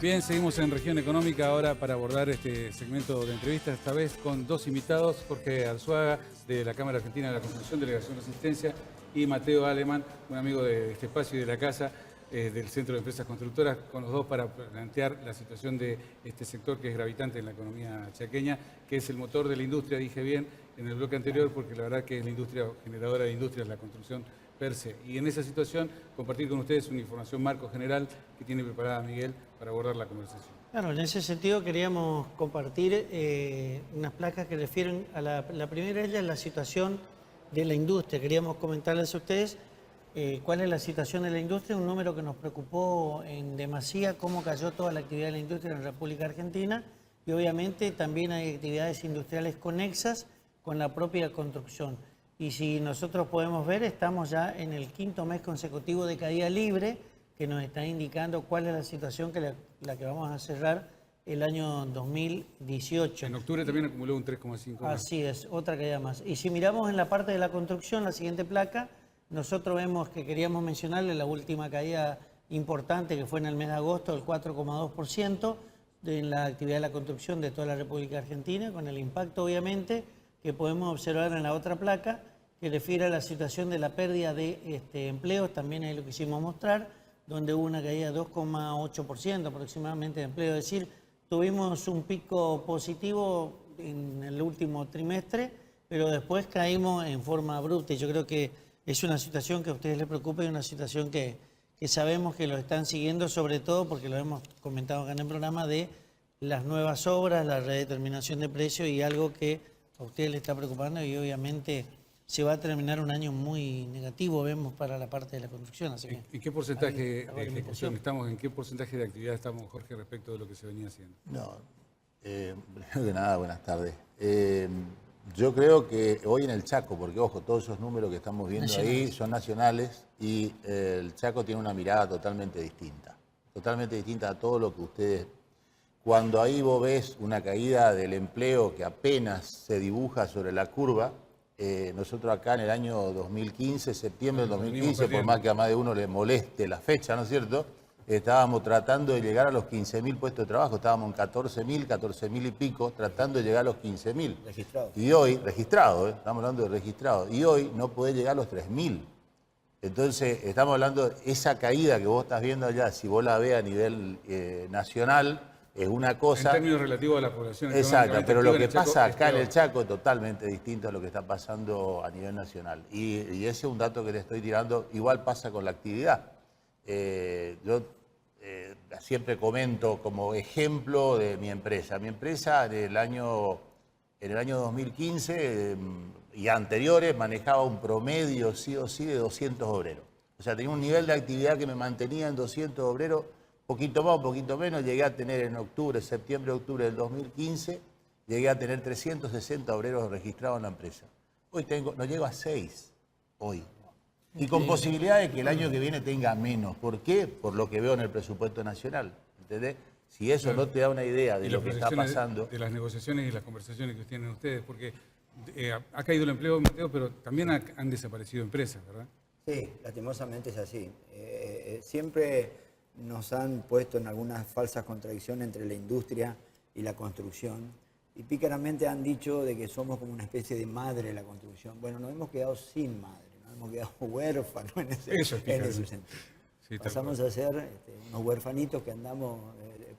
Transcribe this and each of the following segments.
Bien, seguimos en Región Económica ahora para abordar este segmento de entrevistas, esta vez con dos invitados, Jorge Arzuaga de la Cámara Argentina de la Construcción, Delegación Resistencia, y Mateo Alemán, un amigo de este espacio y de la casa, del Centro de Empresas Constructoras, con los dos para plantear la situación de este sector que es gravitante en la economía chaqueña, que es el motor de la industria, dije bien en el bloque anterior, porque la verdad que es la industria generadora de industrias, la construcción per se. Y en esa situación, compartir con ustedes una información marco general que tiene preparada Miguel para abordar la conversación. Claro, en ese sentido queríamos compartir unas placas que refieren a la primera de ellas, la situación de la industria. Queríamos comentarles a ustedes cuál es la situación de la industria, un número que nos preocupó en demasía, cómo cayó toda la actividad de la industria en la República Argentina, y obviamente también hay actividades industriales conexas con la propia construcción. Y si nosotros podemos ver, estamos ya en el 5º mes consecutivo de caída libre, que nos está indicando cuál es la situación que la que vamos a cerrar el año 2018. En octubre también acumuló un 3,5%. Así es, otra caída más. Y si miramos en la parte de la construcción, la siguiente placa, nosotros vemos que queríamos mencionarle la última caída importante que fue en el mes de agosto, el 4,2% en la actividad de la construcción de toda la República Argentina, con el impacto obviamente que podemos observar en la otra placa, que refiere a la situación de la pérdida de empleos, también ahí lo quisimos mostrar, donde hubo una caída de 2,8% aproximadamente de empleo. Es decir, tuvimos un pico positivo en el último trimestre, pero después caímos en forma abrupta. Y yo creo que es una situación que a ustedes les preocupa y una situación que sabemos que lo están siguiendo, sobre todo porque lo hemos comentado acá en el programa, de las nuevas obras, la redeterminación de precios y algo que a ustedes les está preocupando y obviamente se va a terminar un año muy negativo, vemos, para la parte de la construcción. Así que ¿En qué porcentaje de ejecución estamos? ¿En qué porcentaje de actividad estamos, Jorge, respecto de lo que se venía haciendo? No, primero que nada, buenas tardes. Yo creo que hoy en el Chaco, porque ojo, todos esos números que estamos viendo ahí son nacionales y el Chaco tiene una mirada totalmente distinta a todo lo que ustedes... Cuando ahí vos ves una caída del empleo que apenas se dibuja sobre la curva, nosotros acá en el año 2015, septiembre del 2015, por más que a más de uno le moleste la fecha, ¿no es cierto?, estábamos tratando de llegar a los 15.000 puestos de trabajo, estábamos en 14.000 y pico, tratando de llegar a los 15.000. Registrados. Y hoy, registrados, estamos hablando de registrados, y hoy no podés llegar a los 3.000. Entonces, estamos hablando de esa caída que vos estás viendo allá, si vos la ves a nivel nacional, es una cosa... En términos relativos a la población. Exacto, pero lo que pasa acá en el Chaco es totalmente distinto a lo que está pasando a nivel nacional. Y ese es un dato que le estoy tirando, igual pasa con la actividad. Yo siempre comento como ejemplo de mi empresa. Mi empresa en el año 2015 y anteriores manejaba un promedio sí o sí de 200 obreros. O sea, tenía un nivel de actividad que me mantenía en 200 obreros, poquito más, un poquito menos. Llegué a tener en septiembre-octubre del 2015, llegué a tener 360 obreros registrados en la empresa. Hoy no llego a 6, hoy. Y con posibilidad de que el año que viene tenga menos. ¿Por qué? Por lo que veo en el presupuesto nacional. ¿Entendés? Si eso no te da una idea de lo que está pasando... De las negociaciones y las conversaciones que tienen ustedes, porque ha caído el empleo, Mateo, pero también han desaparecido empresas, ¿verdad? Sí, lastimosamente es así. Siempre nos han puesto en algunas falsas contradicciones entre la industria y la construcción. Y pícaramente han dicho de que somos como una especie de madre de la construcción. Bueno, nos hemos quedado sin madre. Hemos quedado huérfanos en ese sentido. Sí, pasamos a ser unos huérfanitos que andamos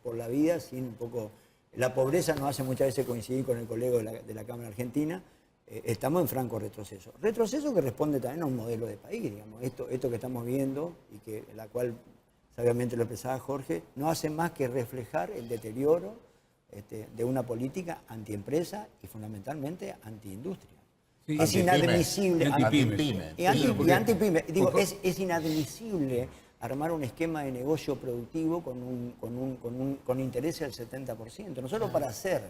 por la vida sin un poco... La pobreza nos hace muchas veces coincidir con el colega de la Cámara Argentina. Estamos en franco retroceso. Retroceso que responde también a un modelo de país, digamos. Esto que estamos viendo y que la cual sabiamente lo expresaba Jorge, no hace más que reflejar el deterioro de una política antiempresa y fundamentalmente antiindustria. Sí, es inadmisible. Antipyme. Digo, es inadmisible armar un esquema de negocio productivo con intereses del 70%. Nosotros para hacer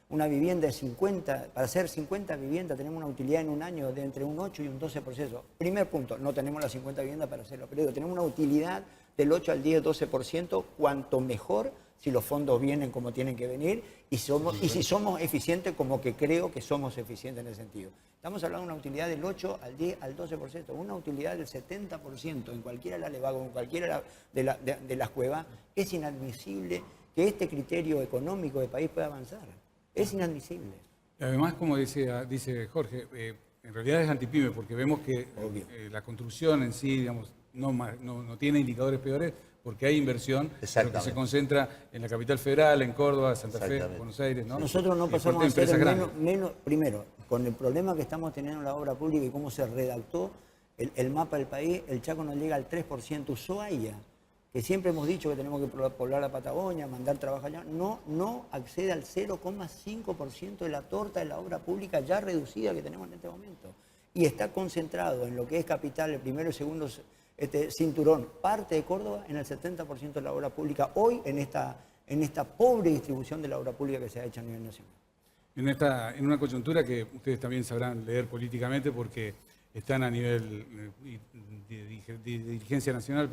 una vivienda de 50, para hacer 50 viviendas tenemos una utilidad en un año de entre un 8 y un 12%. Primer punto, no tenemos las 50 viviendas para hacerlo, pero tenemos una utilidad del 8 al 10, 12%, cuanto mejor si los fondos vienen como tienen que venir y si somos eficientes como que creo que somos eficientes en ese sentido. Estamos hablando de una utilidad del 8 al 10 al 12%, una utilidad del 70% en cualquiera de las levagas, en cualquiera de las cuevas. Es inadmisible que este criterio económico del país pueda avanzar. Es inadmisible. Además, como dice Jorge, en realidad es antipyme porque vemos que la construcción en sí, digamos, no tiene indicadores peores porque hay inversión, pero que se concentra en la capital federal, en Córdoba, Santa Fe, Buenos Aires, ¿no? Nosotros no pasamos a ser menos, primero, con el problema que estamos teniendo en la obra pública y cómo se redactó el mapa del país, el Chaco no llega al 3%. Ushuaia, que siempre hemos dicho que tenemos que poblar la Patagonia, mandar trabajo allá, no accede al 0,5% de la torta de la obra pública ya reducida que tenemos en este momento. Y está concentrado en lo que es capital, el primero y segundo cinturón, parte de Córdoba, en el 70% de la obra pública, hoy en esta pobre distribución de la obra pública que se ha hecho a nivel nacional. En una coyuntura que ustedes también sabrán leer políticamente porque están a nivel de dirigencia nacional,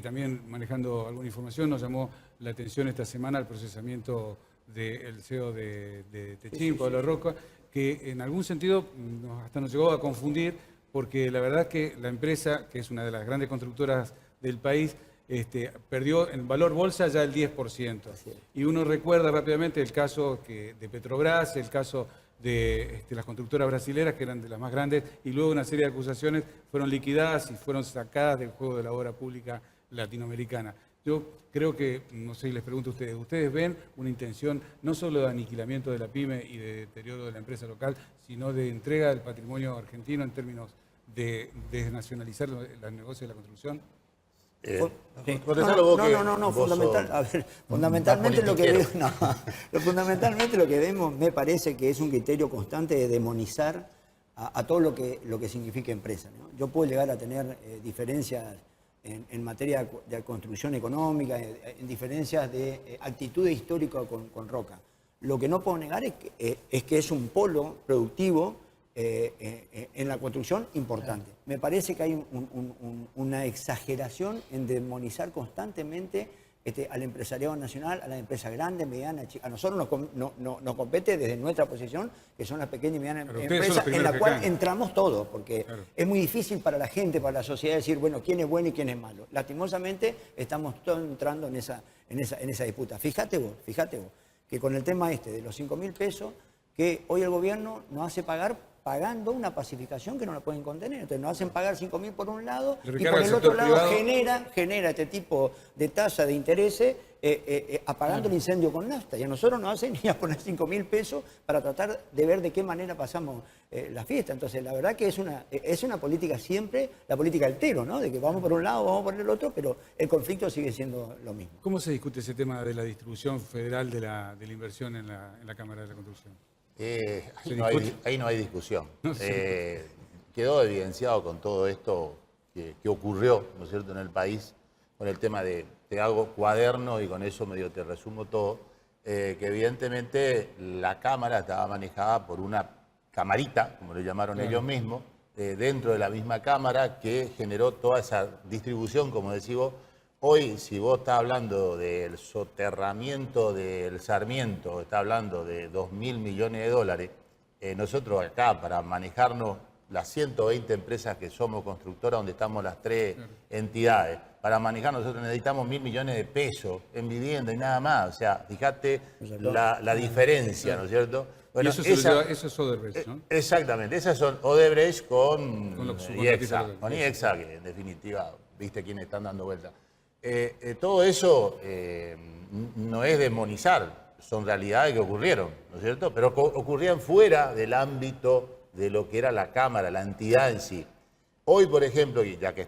también manejando alguna información, nos llamó la atención esta semana el procesamiento del CEO de Techín, Pablo Roca, que en algún sentido hasta nos llegó a confundir, porque la verdad es que la empresa, que es una de las grandes constructoras del país, perdió en valor bolsa ya el 10%. Y uno recuerda rápidamente el caso de Petrobras, el caso de las constructoras brasileras, que eran de las más grandes, y luego una serie de acusaciones fueron liquidadas y fueron sacadas del juego de la obra pública latinoamericana. Yo creo que, no sé, les pregunto a ¿ustedes ven una intención no solo de aniquilamiento de la pyme y de deterioro de la empresa local, sino de entrega del patrimonio argentino en términos de desnacionalizar los negocios de la construcción? Fundamentalmente lo que vemos me parece que es un criterio constante de demonizar a todo lo que significa empresa, ¿no? Yo puedo llegar a tener diferencias en materia de construcción económica, en diferencias de actitudes históricas con Roca. Lo que no puedo negar es que es un polo productivo en la construcción importante. Me parece que hay una exageración en demonizar constantemente al empresariado nacional, a las empresas grandes, medianas, chicas. A nosotros nos compete desde nuestra posición, que son las pequeñas y medianas empresas, en la cual entramos todos, porque es muy difícil para la gente, para la sociedad, decir, bueno, quién es bueno y quién es malo. Lastimosamente, estamos todos entrando en esa disputa. Fíjate vos, que con el tema de los 5.000 pesos, que hoy el gobierno nos hace pagando una pacificación que no la pueden contener. Entonces nos hacen pagar 5.000 por un lado y por el otro lado genera este tipo de tasa de intereses apagando el incendio con nafta. Y a nosotros nos hacen ir a poner 5.000 pesos para tratar de ver de qué manera pasamos la fiesta. Entonces la verdad que es una política siempre, la política altero, ¿no? De que vamos por un lado, vamos por el otro, pero el conflicto sigue siendo lo mismo. ¿Cómo se discute ese tema de la distribución federal de la inversión en la Cámara de la Construcción? Ahí no hay discusión. Quedó evidenciado con todo esto que ocurrió, ¿no es cierto?, en el país, con el tema te hago cuaderno y con eso medio te resumo todo, que evidentemente la Cámara estaba manejada por una camarita, como le llamaron ellos mismos, dentro de la misma Cámara, que generó toda esa distribución, como decís vos. Hoy, si vos estás hablando del soterramiento del Sarmiento, estás hablando de 2.000 millones de dólares, nosotros acá, para manejarnos las 120 empresas que somos constructoras, donde estamos las tres entidades, para manejar nosotros necesitamos 1.000 millones de pesos en vivienda y nada más. O sea, fíjate la diferencia, ¿no es cierto? Bueno, y eso es Odebrecht, ¿no? Exactamente, esas son Odebrecht con IEXA, que en definitiva, viste quiénes están dando vuelta. Todo eso no es demonizar, son realidades que ocurrieron, ¿no es cierto? Pero ocurrían fuera del ámbito de lo que era la Cámara, la entidad en sí. Hoy, por ejemplo, y ya que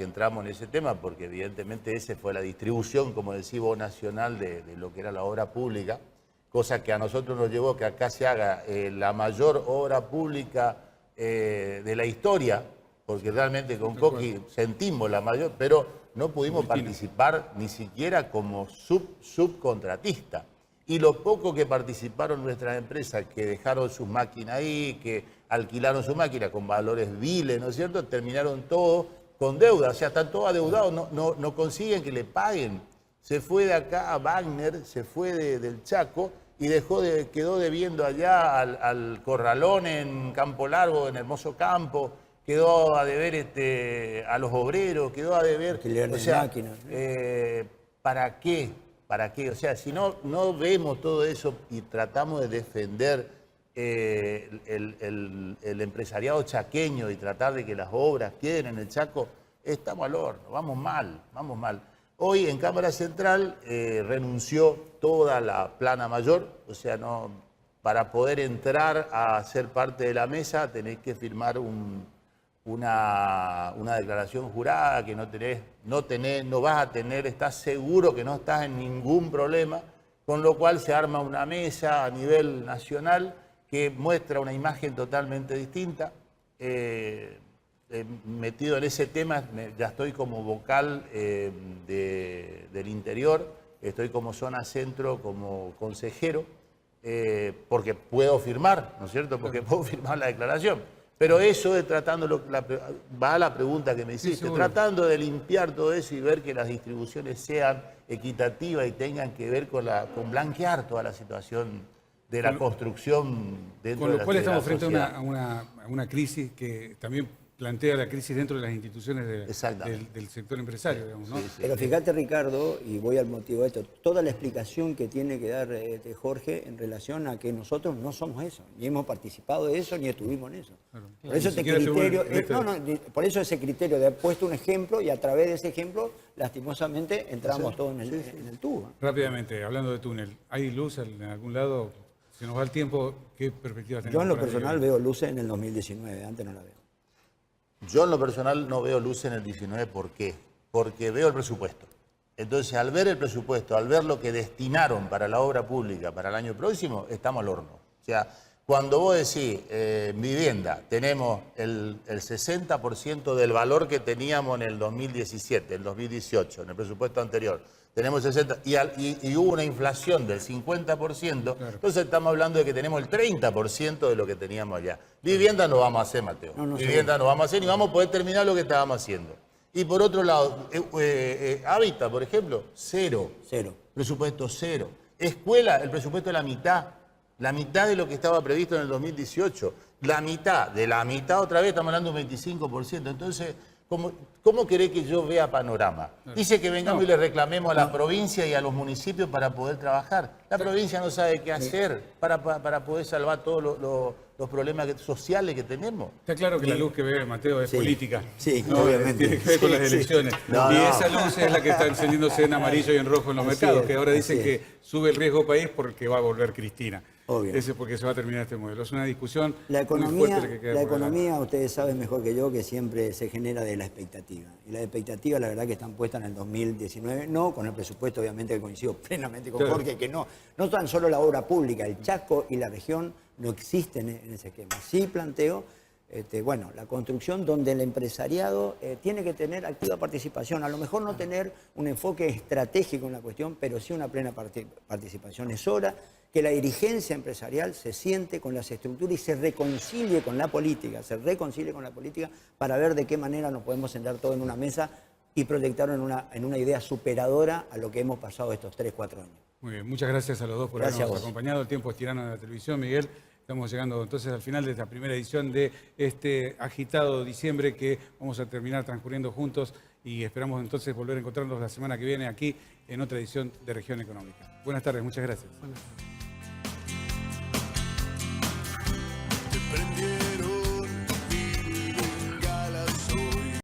entramos en ese tema, porque evidentemente esa fue la distribución, como decís vos, nacional de lo que era la obra pública, cosa que a nosotros nos llevó a que acá se haga la mayor obra pública de la historia, porque realmente con Coqui sentimos la mayor, pero no pudimos participar ni siquiera como subcontratista. Y lo poco que participaron nuestras empresas, que dejaron sus máquinas ahí, que alquilaron su máquina con valores viles, ¿no es cierto?, terminaron todo con deuda. O sea, están todos adeudados, no consiguen que le paguen. Se fue de acá a Wagner, se fue del Chaco y quedó debiendo allá al Corralón en Campo Largo, en Hermoso Campo. Quedó a deber a los obreros, quedó a deber... O sea, máquinas. ¿Para qué? ¿para qué? O sea, si no vemos todo eso y tratamos de defender el empresariado chaqueño y tratar de que las obras queden en el Chaco, estamos al horno, vamos mal, vamos mal. Hoy en Cámara Central renunció toda la plana mayor, o sea, para poder entrar a ser parte de la mesa tenés que firmar una declaración jurada que no vas a tener, estás seguro que no estás en ningún problema, con lo cual se arma una mesa a nivel nacional que muestra una imagen totalmente distinta. Metido en ese tema, ya estoy como vocal del interior, estoy como zona centro, como consejero, porque puedo firmar, ¿no es cierto? Porque puedo firmar la declaración. Pero eso de va a la pregunta que me hiciste, Sí, tratando de limpiar todo eso y ver que las distribuciones sean equitativas y tengan que ver con blanquear toda la situación de la construcción dentro de la sociedad. Con lo cual estamos frente a una crisis que también plantea la crisis dentro de las instituciones del sector empresario, digamos, ¿no? Sí, sí. Pero fíjate, Ricardo, y voy al motivo de esto, toda la explicación que tiene que dar Jorge en relación a que nosotros no somos eso, ni hemos participado de eso, ni estuvimos en eso. Claro. Por eso este criterio, por eso ese criterio de haber puesto un ejemplo y a través de ese ejemplo, lastimosamente, entramos todos en el tubo. Rápidamente, hablando de túnel, ¿hay luz en algún lado? Se nos va el tiempo, ¿qué perspectiva tenemos? Yo en lo para el personal año? veo luces en el 2019, antes no la veo. Yo en lo personal no veo luz en el 19, ¿por qué? Porque veo el presupuesto. Entonces, al ver el presupuesto, al ver lo que destinaron para la obra pública para el año próximo, estamos al horno. O sea, cuando vos decís vivienda, tenemos el 60% del valor que teníamos en el 2017, el 2018, en el presupuesto anterior. Tenemos 60, y hubo una inflación del 50%, claro. Entonces estamos hablando de que tenemos el 30% de lo que teníamos allá. Vivienda no vamos a hacer, Mateo. Vivienda no vamos a hacer, ni vamos a poder terminar lo que estábamos haciendo. Y por otro lado, hábitat, por ejemplo, cero. Presupuesto cero. Escuela, el presupuesto es la mitad de lo que estaba previsto en el 2018. De la mitad otra vez estamos hablando de un 25%. Entonces, ¿cómo querés que yo vea panorama? Dice que vengamos y le reclamemos a la provincia y a los municipios para poder trabajar. La provincia no sabe qué hacer para poder salvar todos los problemas sociales que tenemos. Está claro que la luz que ve Mateo es política. Sí, ¿no? obviamente. Tiene que ver con las elecciones. Y esa luz es la que está encendiéndose en amarillo y en rojo en los mercados, que ahora dicen que sube el riesgo país porque va a volver Cristina. Obvio. Ese es porque se va a terminar este modelo. Es una discusión muy fuerte. La economía, ustedes saben mejor que yo, que siempre se genera de la expectativa. Y las expectativas, la verdad, que están puestas en el 2019, no con el presupuesto, obviamente, que coincido plenamente con Jorge, que no tan solo la obra pública, el Chaco y la región no existen en ese esquema. Sí planteo, la construcción donde el empresariado tiene que tener activa participación. A lo mejor no tener un enfoque estratégico en la cuestión, pero sí una plena participación. Es hora que la dirigencia empresarial se siente con las estructuras y se reconcilie con la política, para ver de qué manera nos podemos sentar todos en una mesa y proyectar en una idea superadora a lo que hemos pasado estos 3-4 años. Muy bien, muchas gracias a los dos por habernos acompañado. El tiempo es tirano de la televisión, Miguel. Estamos llegando entonces al final de esta primera edición de este agitado diciembre que vamos a terminar transcurriendo juntos y esperamos entonces volver a encontrarnos la semana que viene aquí en otra edición de Región Económica. Buenas tardes, muchas gracias.